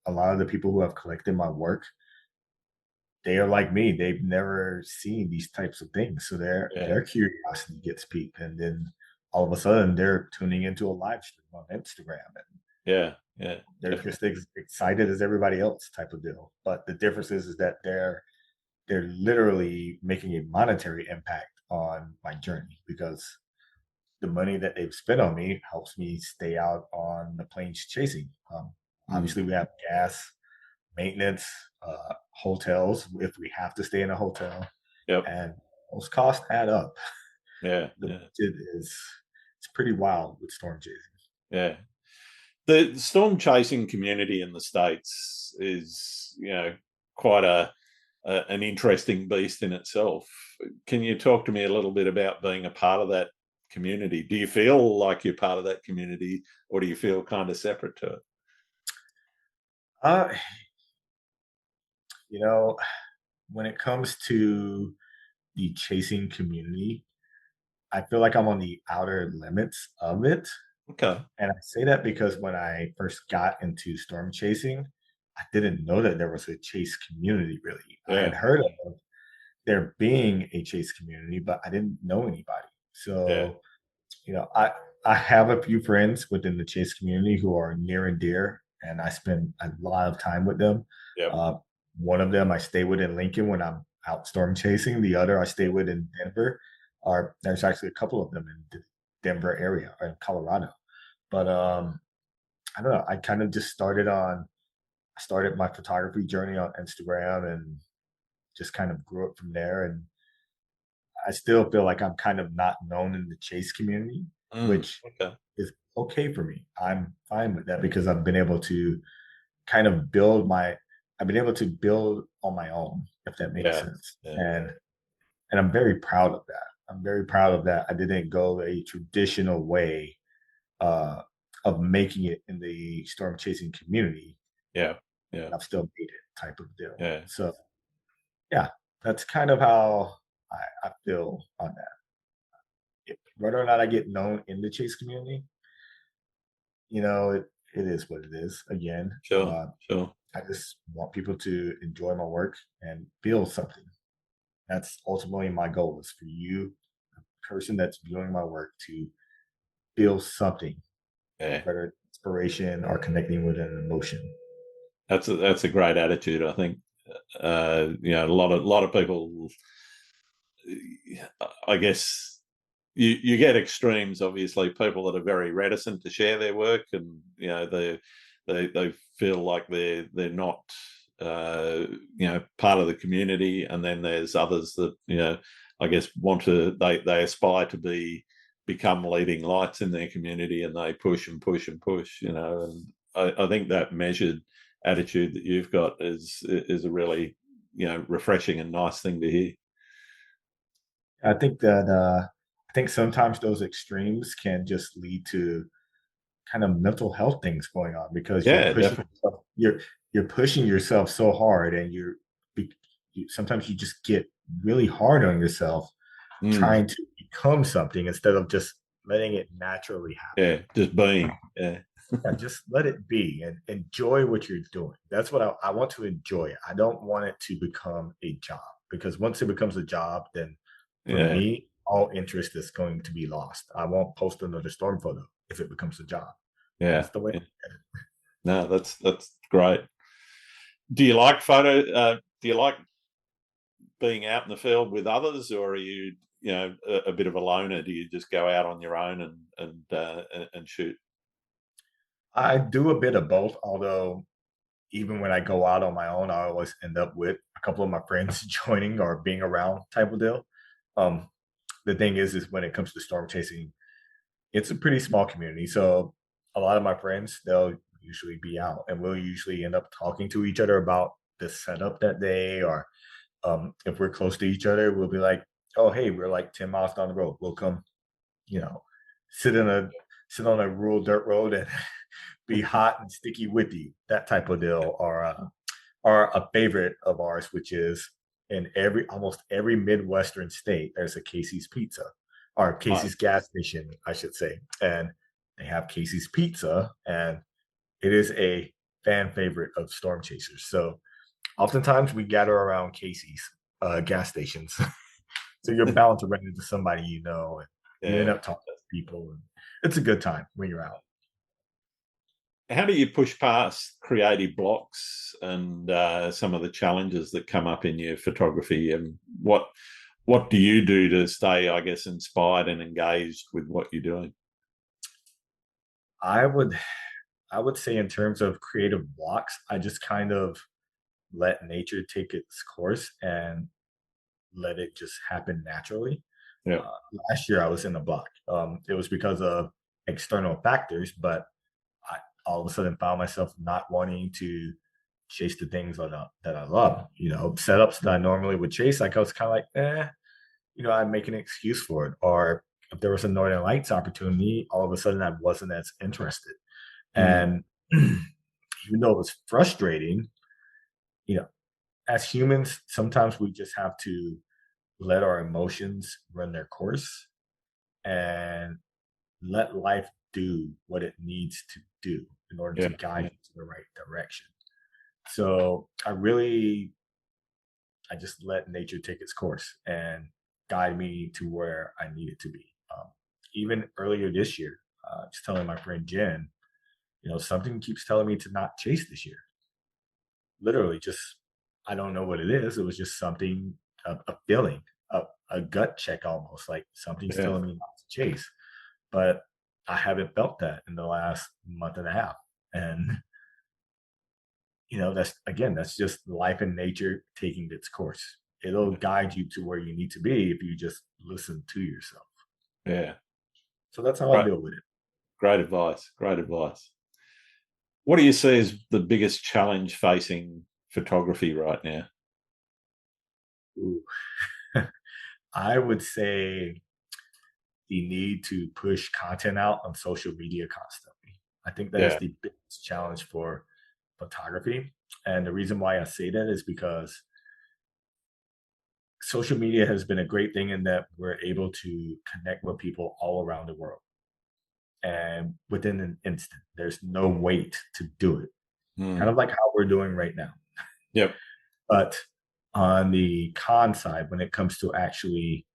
a lot of the people who have collected my work, they are like me. They've never seen these types of things, so Yeah. their curiosity gets piqued, and then all of a sudden they're tuning into a live stream on Instagram, and Yeah. Yeah. they're Definitely. just excited as everybody else type of deal. But the difference is that they're literally making a monetary impact on my journey, because the money that they've spent on me helps me stay out on the plains chasing. Mm. Obviously, we have gas, maintenance, hotels if we have to stay in a hotel, Yep. and those costs add up. Yeah. The Yeah. budget is it's pretty wild with storm chasing. Yeah. The storm chasing community in the States is, quite an interesting beast in itself. Can you talk to me a little bit about being a part of that community? Do you feel like you're part of that community, or do you feel kind of separate to it? Uh, you know, when it comes to the chasing community, I feel like I'm on the outer limits of it. Okay. And I say that because when I first got into storm chasing, I didn't know that there was a chase community really. I had Yeah. heard of there being a chase community, but I didn't know anybody. Yeah. So, I have a few friends within the chase community who are near and dear, and I spend a lot of time with them. Yep. Uh, one of them I stay with in Lincoln when I'm out storm chasing. The other I stay with in Denver. Or there's actually a couple of them in the Denver area or in Colorado. But I don't know. I started my photography journey on Instagram and just kind of grew up from there. And I still feel like I'm kind of not known in the chase community, Mm. which Okay. is okay for me. I'm fine with that because I've been able to kind of build I've been able to build on my own, if that makes Yeah. sense. Yeah. And I'm very proud of that. I'm very proud of that. I didn't go a traditional way uh, of making it in the storm chasing community. Yeah. Yeah. I've still made it type of deal. Yeah. So yeah, that's kind of how I feel on that. Whether or not I get known in the chase community, it is what it is. Again, Sure. Sure. I just want people to enjoy my work and build something. That's ultimately my goal is for you, the person that's viewing my work, to build something, Yeah. whether it's inspiration or connecting with an emotion. That's a great attitude. I think a lot of people, I guess, you get extremes. Obviously, people that are very reticent to share their work, and they feel like they're not part of the community. And then there's others that I guess they aspire to become leading lights in their community, and they push and push and push. And I think that measured attitude that you've got is a really refreshing and nice thing to hear. I think sometimes those extremes can just lead to kind of mental health things going on because Yeah, definitely. you're pushing yourself so hard, and sometimes you just get really hard on yourself Mm, trying to become something instead of just letting it naturally happen. yeah, just being. Yeah, Yeah, just let it be and enjoy what you're doing. That's what I want to enjoy it. I don't want it to become a job, because once it becomes a job, then for yeah, me, all interest is going to be lost. I won't post another storm photo if it becomes a job. yeah, That's the way. yeah. No, that's great. Do you like photo? Do you like being out in the field with others, or are you a bit of a loner? Do you just go out on your own and shoot? I do a bit of both, although even when I go out on my own, I always end up with a couple of my friends joining or being around type of deal. Um, the thing is when it comes to storm chasing, it's a pretty small community. So a lot of my friends, they'll usually be out, and we'll usually end up talking to each other about the setup that day, or if we're close to each other, we'll be like, oh, hey, we're like 10 miles down the road. We'll come, you know, sit in a sit on a rural dirt road and be hot and sticky with you, that type of deal. Or a favorite of ours, which is in almost every Midwestern state, there's a Casey's Pizza, or Nice. Casey's gas station, I should say. And they have Casey's Pizza, and it is a fan favorite of storm chasers. So oftentimes we gather around Casey's gas stations. So you're bound to run into somebody and you end Yeah. up talking to people. And it's a good time when you're out. How do you push past creative blocks and some of the challenges that come up in your photography? And what do you do to stay, I guess, inspired and engaged with what you're doing? I would I would say in terms of creative blocks, I just kind of let nature take its course and let it just happen naturally. Yeah. Uh, Last year I was in a block. It was because of external factors, but I all of a sudden found myself not wanting to chase the things that I love. Setups that I normally would chase, like I was kind of like, I'd make an excuse for it. Or if there was a Northern Lights opportunity, all of a sudden I wasn't as interested. Mm. And even though it was frustrating, you know, as humans, sometimes we just have to let our emotions run their course and let life do what it needs to do in order to Yeah. guide Yeah. you to the right direction. So I just let nature take its course and guide me to where I need it to be. Even earlier this year, just telling my friend Jen, something keeps telling me to not chase this year. Literally, just I don't know what it is. It was just something, a feeling, a gut check almost, like something's Yeah. telling me not to chase. But I haven't felt that in the last month and a half. And that's just life and nature taking its course. It'll guide you to where you need to be if you just listen to yourself. Yeah. So that's how I Great. deal with it. Great advice. Great advice. What do you see as the biggest challenge facing photography right now? Ooh. I would say the need to push content out on social media constantly. I think that is Yeah. the biggest challenge for photography. And the reason why I say that is because social media has been a great thing in that we're able to connect with people all around the world. And within an instant, there's no wait to do it, kind Mm. of like how we're doing right now. Yep. But on the con side, when it comes to actually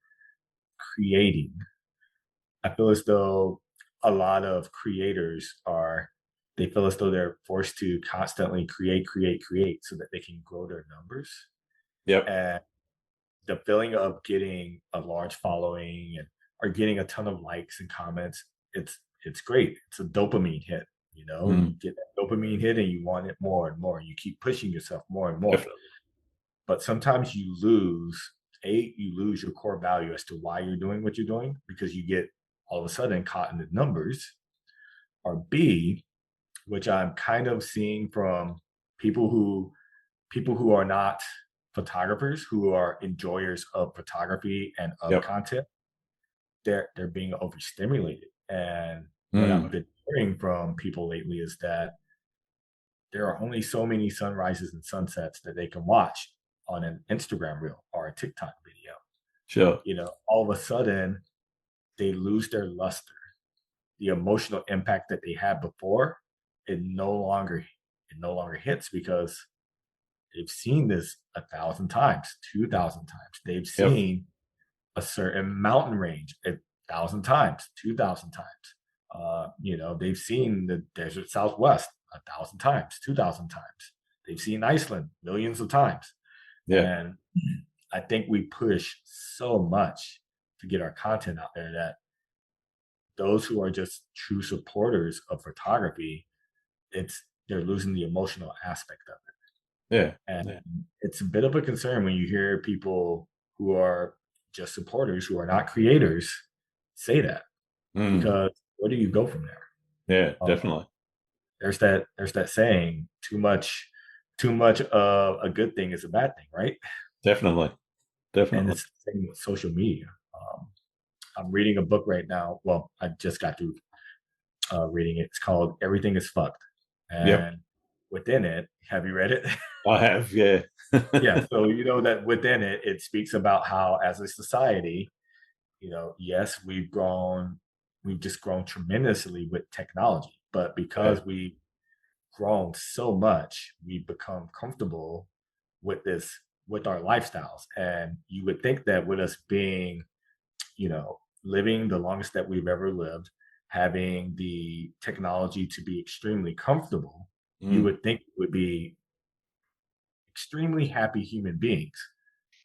creating, I feel as though a lot of creators are, they feel as though they're forced to constantly create so that they can grow their numbers. Yep. And the feeling of getting a large following and or getting a ton of likes and comments, it's great. It's a dopamine hit. You know, Mm. you get that dopamine hit and you want it more and more. You keep pushing yourself more and more. Definitely. But sometimes you lose your core value as to why you're doing what you're doing because you get all of a sudden caught in the numbers. Or B, which I'm kind of seeing from people who people who are not photographers, who are enjoyers of photography and of Yep. content, they're being overstimulated. And what I've Mm. been hearing from people lately is that there are only so many sunrises and sunsets that they can watch on an Instagram reel or a TikTok video. Sure. You know, all of a sudden they lose their luster. The emotional impact that they had before, it no longer hits because they've seen this 1,000 times, 2,000 times. They've Yep. seen a certain mountain range 1,000 times, 2,000 times. They've seen the desert Southwest 1,000 times, 2,000 times. They've seen Iceland millions of times. Yeah. And I think we push so much to get our content out there that those who are just true supporters of photography, they're losing the emotional aspect of it. Yeah. And Yeah. it's a bit of a concern when you hear people who are just supporters, who are not creators, say that Mm. because where do you go from there? Yeah. Uh, Definitely. there's that saying, too much of a good thing is a bad thing, right? Definitely. And Definitely. it's the same with social media. I'm reading a book right now. Well, I just got through reading it. It's called Everything is Fucked. Yep. And within it, have you read it? I have. Yeah. Yeah. So you know that within it, it speaks about how as a society, yes, we've just grown tremendously with technology, but Yeah. because we've grown so much, we've become comfortable with with our lifestyles. And you would think that with us being, living the longest that we've ever lived, having the technology to be extremely comfortable, you Mm. would think it would be extremely happy human beings.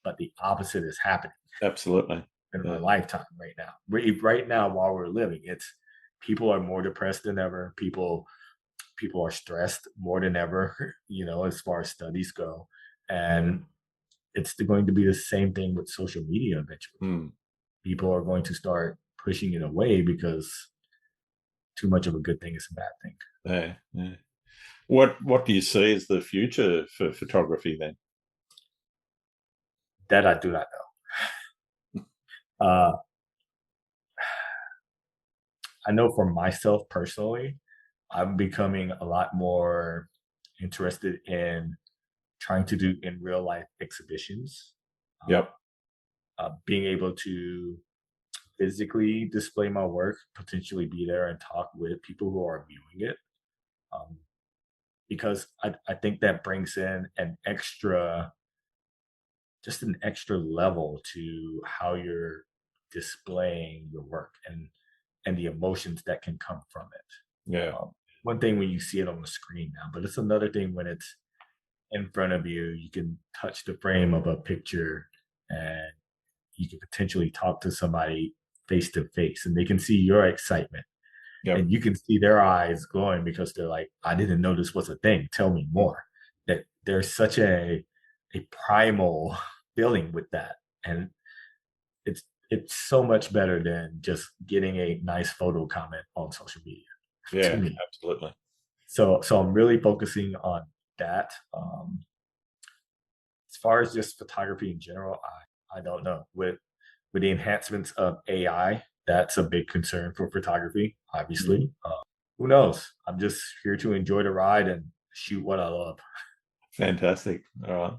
But the opposite is happening Absolutely. in our Yeah. lifetime right now. Right now, while we're living, it's people are more depressed than ever. People are stressed more than ever. As far as studies go, and it's going to be the same thing with social media eventually. Mm. People are going to start pushing it away because too much of a good thing is a bad thing. Yeah. Yeah. What do you see as the future for photography then? That I do not know. I know for myself personally, I'm becoming a lot more interested in trying to do in real life exhibitions, Yep. being able to physically display my work, potentially be there and talk with people who are viewing it. Um, because I think that brings in just an extra level to how you're displaying your work and the emotions that can come from it. Yeah. One thing when you see it on the screen now, but it's another thing when it's in front of you. You can touch the frame of a picture and you can potentially talk to somebody face to face and they can see your excitement Yep. and you can see their eyes glowing because they're like, I didn't know this was a thing. Tell me more. That there's such a primal feeling with that. And it's so much better than just getting a nice photo comment on social media to Yeah. me. Absolutely. So I'm really focusing on that. As far as just photography in general, I don't know. With the enhancements of AI, that's a big concern for photography. Obviously, who knows? I'm just here to enjoy the ride and shoot what I love. Fantastic. All right.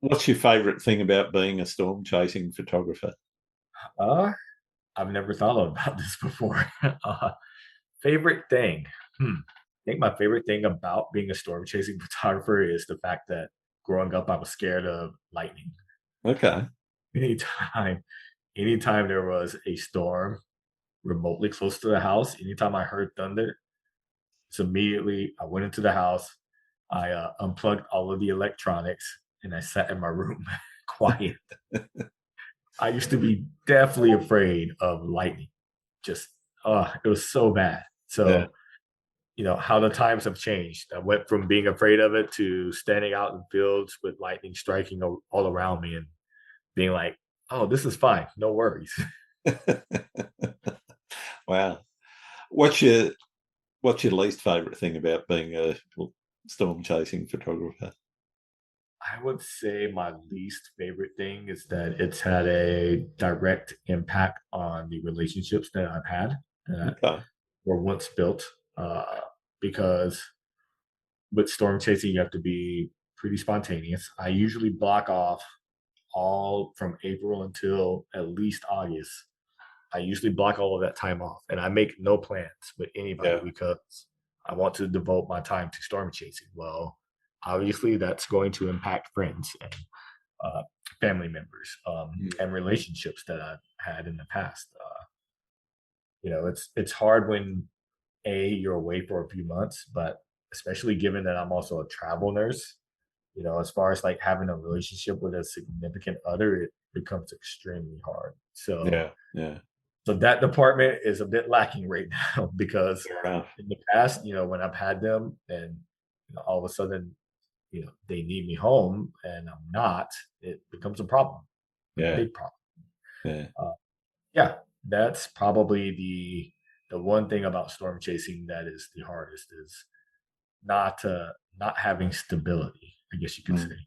What's your favourite thing about being a storm chasing photographer? Uh, I've never thought about this before. Favorite thing? I think my favorite thing about being a storm chasing photographer is the fact that growing up, I was scared of lightning. Okay. Anytime, anytime there was a storm remotely close to the house, anytime I heard thunder, it's immediately I went into the house, I unplugged all of the electronics, and I sat in my room quiet. I used to be definitely afraid of lightning. Just, it was so bad. Yeah. So, how the times have changed. I went from being afraid of it to standing out in fields with lightning striking all around me and being like, oh, this is fine. No worries. Wow. What's your What's your least favourite thing about being a storm chasing photographer? I would say my least favorite thing is that it's had a direct impact on the relationships that I've had that Okay. were once built. Uh, because with storm chasing, you have to be pretty spontaneous. I usually block off all from April until at least August. I usually block all of that time off and I make no plans with anybody Yeah. because I want to devote my time to storm chasing. Well, obviously, that's going to impact friends and uh, family members and relationships that I've had in the past. It's hard when you're away for a few months, but especially given that I'm also a travel nurse, as far as like having a relationship with a significant other, it becomes extremely hard. So Yeah. Yeah. so that department is a bit lacking right now because Fair enough. in the past, when I've had them and all of a sudden, they need me home and I'm not, it becomes a problem, a Yeah. big problem. Yeah. Uh, yeah, that's probably the one thing about storm chasing that is the hardest is not having stability, I guess you could say. Mm.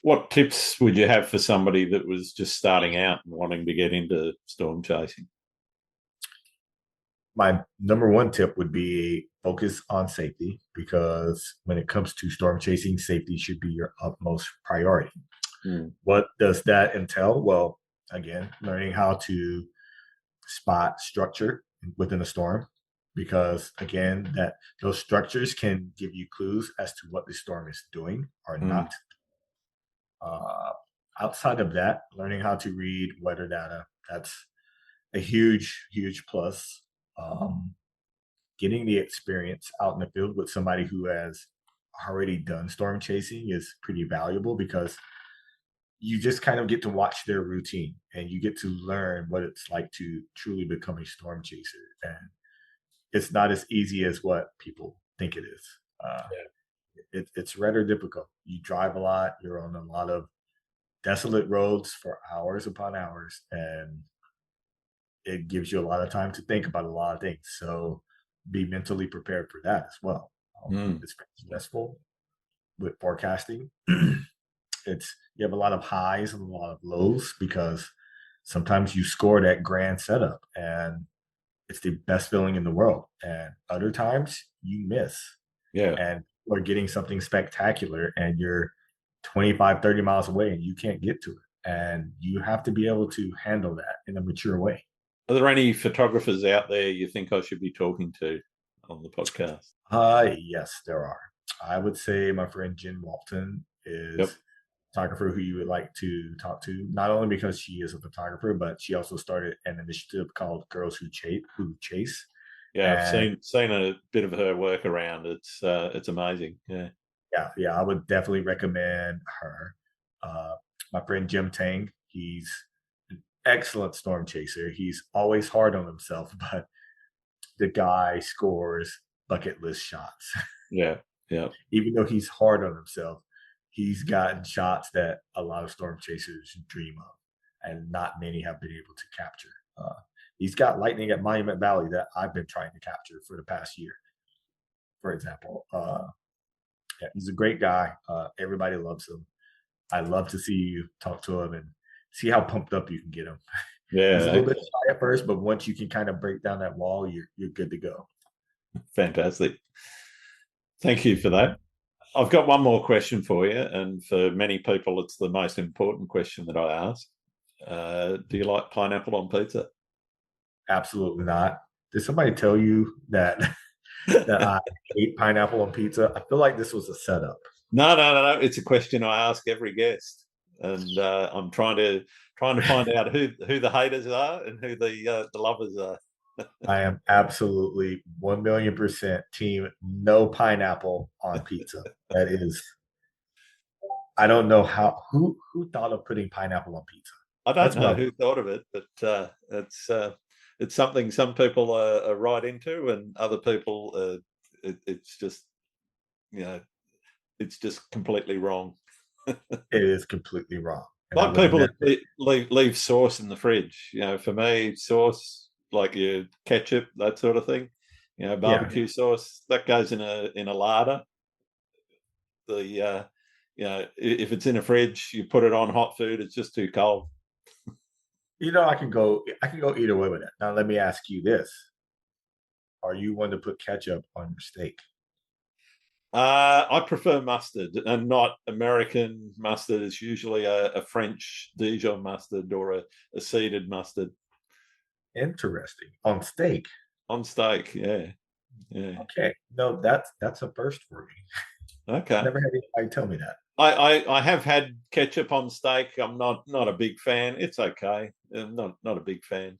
What tips would you have for somebody that was just starting out and wanting to get into storm chasing? My number one tip would be focus on safety because when it comes to storm chasing, safety should be your utmost priority. Mm. What does that entail? Well, again, learning how to spot structure within a storm because again that those structures can give you clues as to what the storm is doing or Mm. not. uh, Outside of that, learning how to read weather data, that's a huge plus. Getting the experience out in the field with somebody who has already done storm chasing is pretty valuable because you just kind of get to watch their routine and you get to learn what it's like to truly become a storm chaser. And it's not as easy as what people think it is. Uh, it's rather difficult. You drive a lot, you're on a lot of desolate roads for hours upon hours, and it gives you a lot of time to think about a lot of things. So be mentally prepared for that as well. Mm. It's very stressful with forecasting. It's you have a lot of highs and a lot of lows because sometimes you score that grand setup and it's the best feeling in the world. And other times you miss Yeah. and you are getting something spectacular and you're 25, 30 miles away and you can't get to it. And you have to be able to handle that in a mature way. Are there any photographers out there you think I should be talking to on the podcast? Yes, there are. I would say my friend Jen Walton is Yep. a photographer who you would like to talk to, not only because she is a photographer, but she also started an initiative called Girls Who Chase. Yeah, I've And seen a bit of her work around. It's amazing. Yeah. yeah, I would definitely recommend her. Uh, my friend Jim Tang, he's an excellent storm chaser. He's always hard on himself, but the guy scores bucket list shots. Yeah. Yeah. Even though he's hard on himself, he's gotten shots that a lot of storm chasers dream of, and not many have been able to capture. He's got lightning at Monument Valley that I've been trying to capture for the past year, for example. Yeah, he's a great guy. Everybody loves him. I love to see you talk to him and see how pumped up you can get him. He's a Yeah, little bit shy at first, but once you can kind of break down that wall, you're good to go. fantastic. Thank you for that. I've got one more question for you, and for many people, it's the most important question that I ask. Do you like pineapple on pizza? Absolutely not. Did somebody tell you that that I hate pineapple on pizza? I feel like this was a setup. No. It's a question I ask every guest, and I'm trying to find out who the haters are and who the lovers are. I am absolutely 1,000,000% team no pineapple on pizza. That is, I don't know who thought of putting pineapple on pizza. I don't That's know my who thought of it, but it's something some people are right into, and other people it's just you know it's just completely wrong. it is completely wrong. And I Like would people never. that leave sauce in the fridge. For me, sauce like your ketchup, that sort of thing. Yeah, Barbecue sauce that goes in a larder. The if it's in a fridge, you put it on hot food. It's just too cold. I can go either way with it. Now let me ask you this: are you one to put ketchup on your steak? I prefer mustard, and not American mustard. It's usually a French Dijon mustard or a seeded mustard Interesting. On steak. on steak. Yeah, yeah. Okay. No, that's a first for me. Okay. Never had anybody tell me that. I have had ketchup on steak. I'm not a big fan. It's okay. Not a big fan.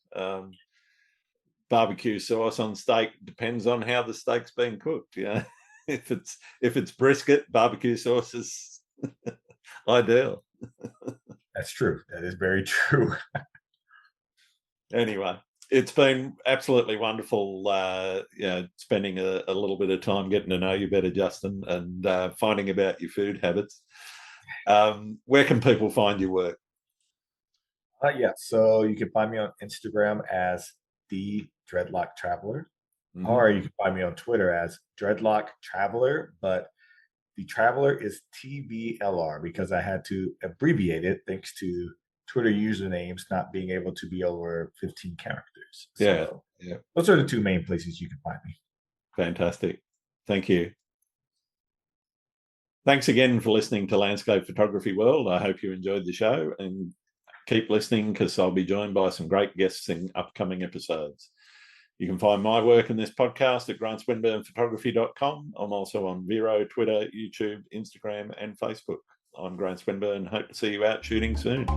Barbecue sauce on steak depends on how the steak's been cooked. if it's brisket, barbecue sauce is ideal. That's true. That is very true. Anyway, it's been absolutely wonderful. Spending a little bit of time getting to know you better, Justin, and finding about your food habits. Where can people find your work? Yeah. So you can find me on Instagram as the Dreadlock Traveler, Mm-hmm. or you can find me on Twitter as Dreadlock Traveler. But the Traveler is TBLR because I had to abbreviate it thanks to Twitter usernames not being able to be over 15 characters. Yeah, So yeah, those are the two main places you can find me. fantastic. Thank you. Thanks again for listening to Landscape Photography World. I hope you enjoyed the show, and keep listening because I'll be joined by some great guests in upcoming episodes. You can find my work in this podcast at grantswinburnphotography.com. I'm also on Vero, Twitter, YouTube, Instagram, and Facebook. I'm Grant Swinburne. Hope to see you out shooting soon.